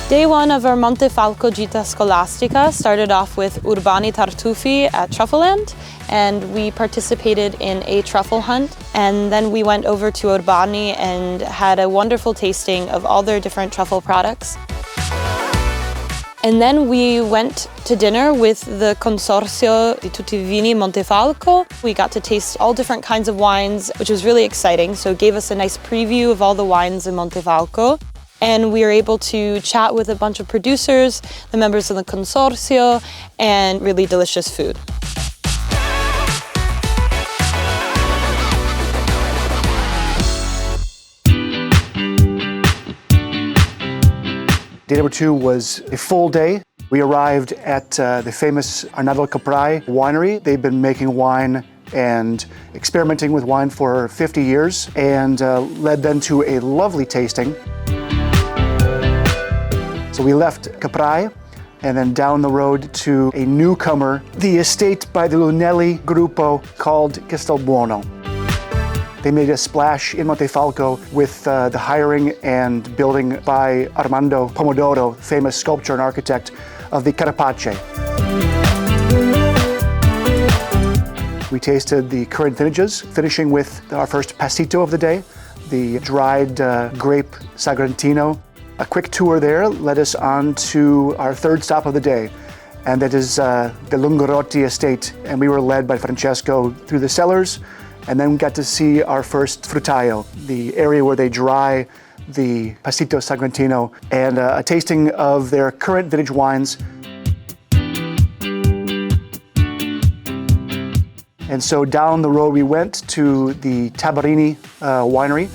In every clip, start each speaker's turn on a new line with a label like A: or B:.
A: Day one of our Montefalco Gita Scolastica started off with Urbani Tartufi at Truffleland, and we participated in a truffle hunt. And then we went over to Urbani and had a wonderful tasting of all their different truffle products. And then we went to dinner with the Consorzio di Tutti i Vini Montefalco. We got to taste all different kinds of wines, which was really exciting. So it gave us a nice preview of all the wines in Montefalco. And we were able to chat with a bunch of producers, the members of the Consortio, and really delicious food.
B: Day number 2 was a full day. We arrived at the famous Arnavel Caprai winery. They've been making wine and experimenting with wine for 50 years, and led then to a lovely tasting. So we left Caprai and then down the road to a newcomer, the estate by the Lunelli Gruppo called Castelbuono. They made a splash in Montefalco with the hiring and building by Armando Pomodoro, famous sculptor and architect of the Carapace. We tasted the current vintages, finishing with our first passito of the day, the dried grape Sagrantino. A quick tour there led us on to our third stop of the day, and that is the Lungorotti estate. And we were led by Francesco through the cellars, and then we got to see our first frutaio, the area where they dry the Passito Sagrantino, and a tasting of their current vintage wines. And so down the road we went to the Tabarini winery.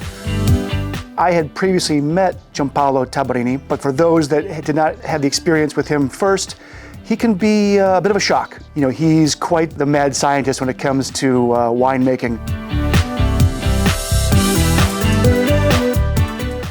B: I had previously met Giampaolo Tabarini, but for those that did not have the experience with him first, he can be a bit of a shock. You know, he's quite the mad scientist when it comes to winemaking.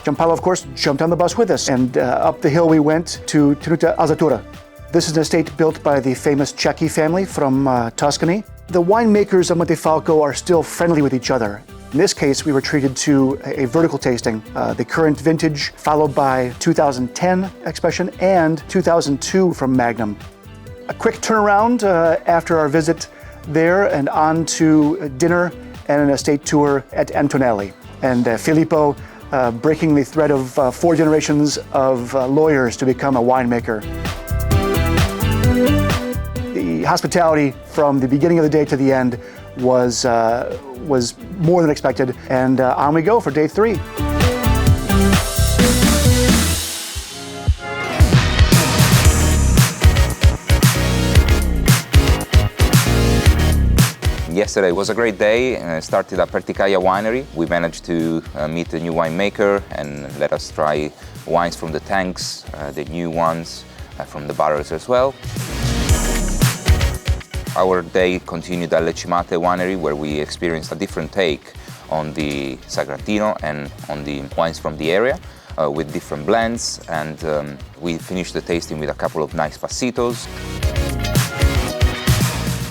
B: Giampaolo, of course, jumped on the bus with us, and up the hill we went to Tenuta Alzatura. This is an estate built by the famous Cecchi family from Tuscany. The winemakers of Montefalco are still friendly with each other. In this case, we were treated to a vertical tasting, the current vintage, followed by 2010 expression and 2002 from Magnum. A quick turnaround after our visit there, and on to dinner and an estate tour at Antonelli. And Filippo breaking the thread of 4 generations of lawyers to become a winemaker. The hospitality from the beginning of the day to the end was more than expected, and on we go for day 3.
C: Yesterday was a great day. Started at Perticaia Winery. We managed to meet a new winemaker and let us try wines from the tanks, the new ones from the barrels as well. Our day continued at Lecimate Winery, where we experienced a different take on the Sagrantino and on the wines from the area with different blends, and we finished the tasting with a couple of nice passitos.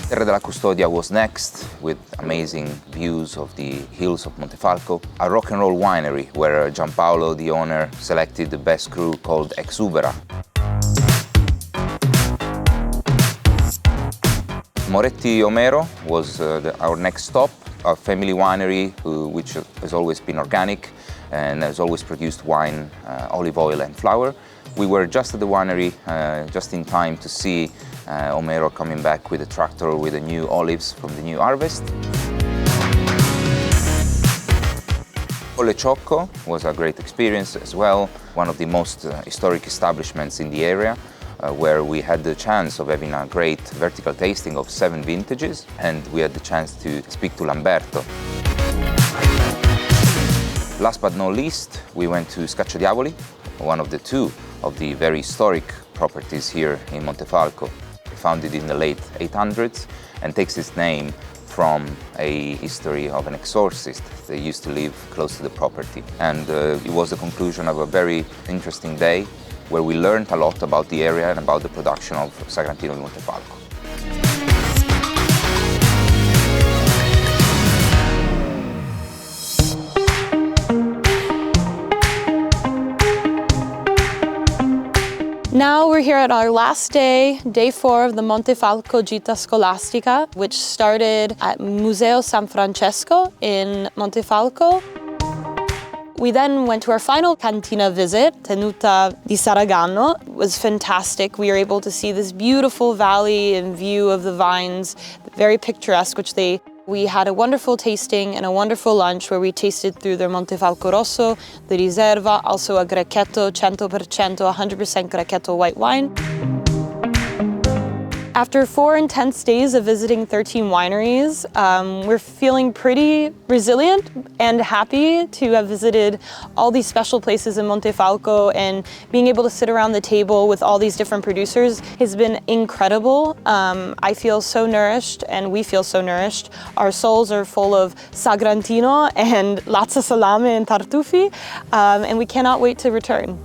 C: Terra della Custodia was next, with amazing views of the hills of Montefalco. A rock and roll winery where Giampaolo, the owner, selected the best crew called Exubera. Moretti Omero was our next stop, a family winery which has always been organic and has always produced wine, olive oil and flour. We were just at the winery just in time to see Omero coming back with a tractor with the new olives from the new harvest. Colle Ciocco was a great experience as well, one of the most historic establishments in the area, where we had the chance of having a great vertical tasting of 7 vintages, and we had the chance to speak to Lamberto. Last but not least, we went to Scacciadiavoli, one of the 2 of the very historic properties here in Montefalco, founded in the late 800s, and takes its name from a history of an exorcist that used to live close to the property. And it was the conclusion of a very interesting day, where we learned a lot about the area and about the production of Sagrantino di Montefalco.
A: Now we're here at our last day, day 4 of the Montefalco Gita Scolastica, which started at Museo San Francesco in Montefalco. We then went to our final cantina visit, Tenuta di Saragano. It was fantastic. We were able to see this beautiful valley and view of the vines, very picturesque, we had a wonderful tasting and a wonderful lunch where we tasted through their Montefalco Rosso, the Riserva, also a Grechetto 100%, 100% Grechetto white wine. After 4 intense days of visiting 13 wineries, we're feeling pretty resilient and happy to have visited all these special places in Montefalco, and being able to sit around the table with all these different producers has been incredible. I feel so nourished and we feel so nourished. Our souls are full of sagrantino and lazza salame and tartufi, and we cannot wait to return.